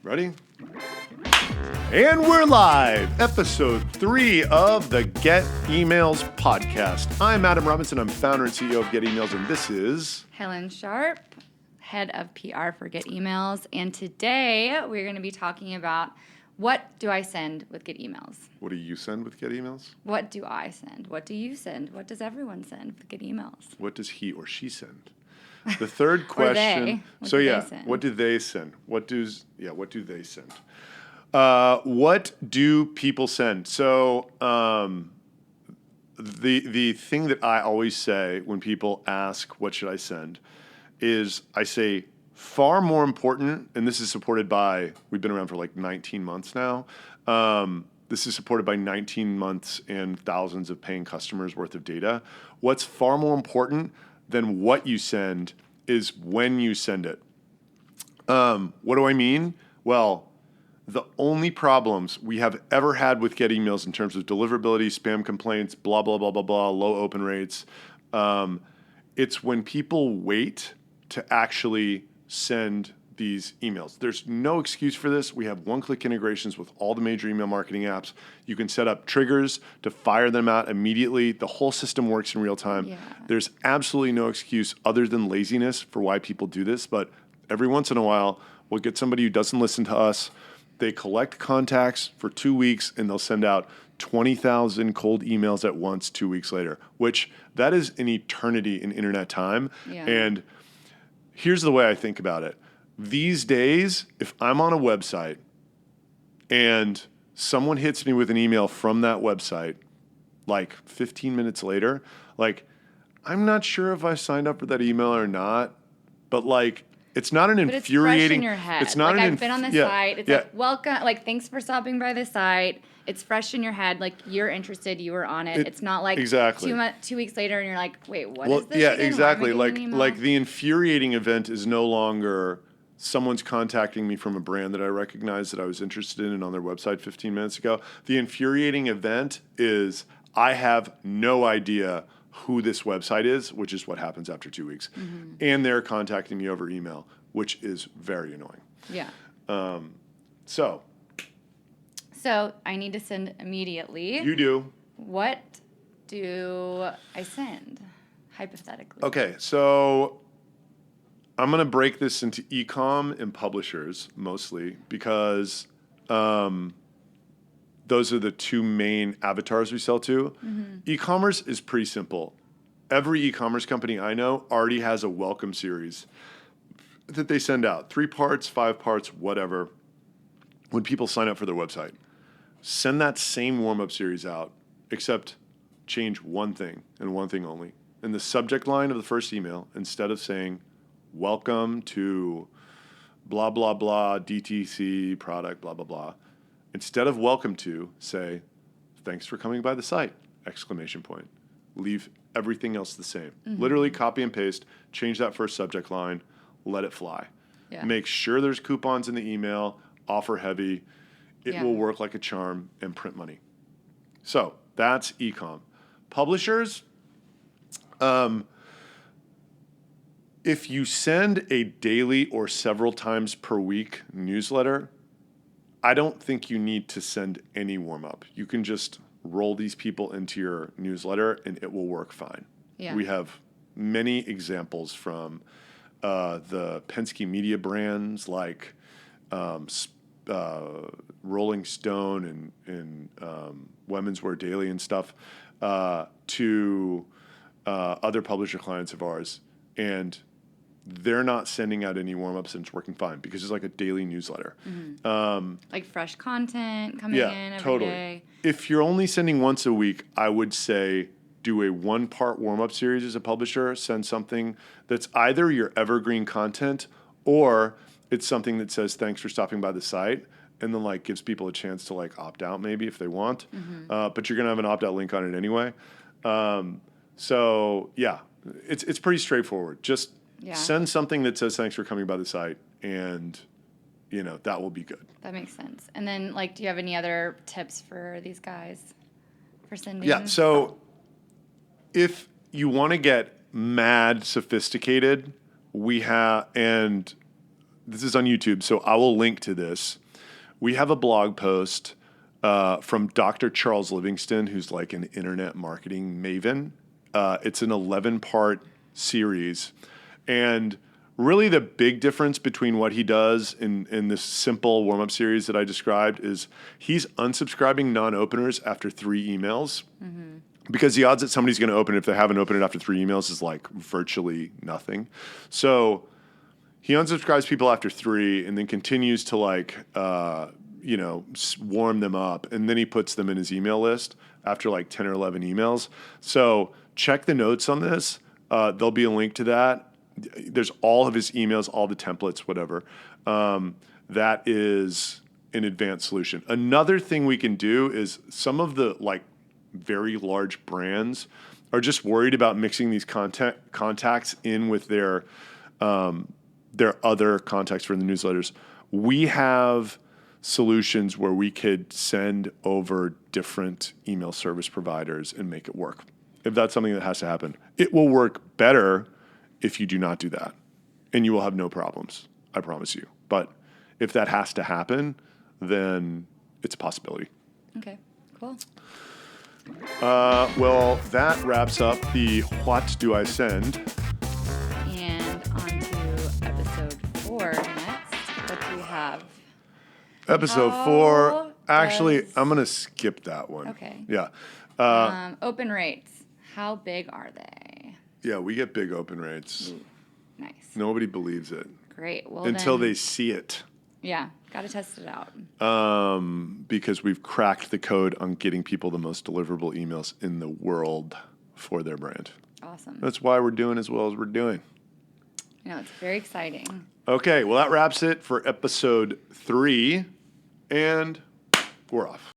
Ready? And we're live. Episode 3 of the Get Emails podcast. I'm Adam Robinson. I'm founder and CEO of Get Emails, and this is Helen Sharp, head of PR for Get Emails. And today we're going to be talking about what do I send with Get Emails? What do you send with Get Emails? What do I send? What do you send? What does everyone send with Get Emails? What does he or she send? The third question. They. What do they send? What do they send? What do people send? So the thing that I always say when people ask what should I send is I say far more important, and this is supported by, we've been around for like 19 months now. This is supported by 19 months and thousands of paying customers worth of data. What's far more important than what you send is when you send it. What do I mean? Well, the only problems we have ever had with Get Emails in terms of deliverability, spam complaints, blah, blah, blah, blah, blah, low open rates, it's when people wait to actually send these emails. There's no excuse for this. We have one-click integrations with all the major email marketing apps. You can set up triggers to fire them out immediately. The whole system works in real time. Yeah. There's absolutely no excuse other than laziness for why people do this, but every once in a while, we'll get somebody who doesn't listen to us. They collect contacts for 2 weeks, and they'll send out 20,000 cold emails at once 2 weeks later, which that is an eternity in internet time. Yeah. And here's the way I think about it. These days, if I'm on a website and someone hits me with an email from that website, like 15 minutes later, like, I'm not sure if I signed up for that email or not, but like, it's not an infuriating. It's fresh in your head. It's not I've been on the site. It's like, welcome. Like, thanks for stopping by the site. It's fresh in your head. Like, you're interested. You were on it. It's not like exactly 2 weeks later and you're like, wait, what is this? Yeah, again? exactly. Why am I getting an email? Like the infuriating event is no longer someone's contacting me from a brand that I recognize that I was interested in on their website 15 minutes ago. The infuriating event is I have no idea who this website is, which is what happens after 2 weeks. Mm-hmm. And they're contacting me over email, which is very annoying. Yeah. So I need to send immediately. You do. What do I send, hypothetically? Okay, so I'm going to break this into e-com and publishers mostly because those are the two main avatars we sell to. Mm-hmm. E-commerce is pretty simple. Every e-commerce company I know already has a welcome series that they send out. 3 parts, 5 parts, whatever, when people sign up for their website. Send that same warm-up series out, except change one thing and one thing only. In the subject line of the first email, instead of saying, welcome to blah, blah, blah, DTC product, blah, blah, blah. Instead of welcome to, say, thanks for coming by the site, exclamation point. Leave everything else the same. Mm-hmm. Literally copy and paste, change that first subject line, let it fly. Yeah. Make sure there's coupons in the email, offer heavy. It will work like a charm and print money. So that's e-com. Publishers, if you send a daily or several times per week newsletter, I don't think you need to send any warm-up. You can just roll these people into your newsletter and it will work fine. Yeah. We have many examples from the Penske media brands like Rolling Stone and Women's Wear Daily and stuff to other publisher clients of ours. And they're not sending out any warm-ups and it's working fine because it's like a daily newsletter. Mm-hmm. Like fresh content coming in every day. If you're only sending once a week, I would say do a 1-part warm-up series as a publisher. Send something that's either your evergreen content or it's something that says, thanks for stopping by the site, and then like gives people a chance to like opt out maybe if they want. Mm-hmm. But you're going to have an opt-out link on it anyway. So yeah, it's pretty straightforward. Just send something that says, thanks for coming by the site, and that will be good. That makes sense. And then like, do you have any other tips for these guys for sending? Yeah, so if you want to get mad sophisticated, we have, and this is on YouTube, so I will link to this. We have a blog post from Dr. Charles Livingston, who's like an internet marketing maven. It's an 11-part series. And really the big difference between what he does in this simple warm-up series that I described is he's unsubscribing non-openers after 3 emails. Mm-hmm. Because the odds that somebody's going to open it if they haven't opened it after 3 emails is like virtually nothing. So he unsubscribes people after 3 and then continues to like, warm them up. And then he puts them in his email list after like 10 or 11 emails. So check the notes on this. There'll be a link to that. There's all of his emails, all the templates, whatever. That is an advanced solution. Another thing we can do is some of the like very large brands are just worried about mixing these contacts in with their other contacts for the newsletters. We have solutions where we could send over different email service providers and make it work. If that's something that has to happen, it will work better if you do not do that, and you will have no problems. I promise you. But if that has to happen, then it's a possibility. Okay, cool. Well, that wraps up the What Do I Send? And on to episode 4 next. What do we have? Episode 4. Actually, I'm going to skip that one. Okay. Yeah. Open rates. How big are they? Yeah, we get big open rates. Ooh, nice. Nobody believes it. Great. Well, until then, they see it. Yeah, got to test it out. Because we've cracked the code on getting people the most deliverable emails in the world for their brand. Awesome. That's why we're doing as well as we're doing. It's very exciting. Okay, well, that wraps it for episode 3, and we're off.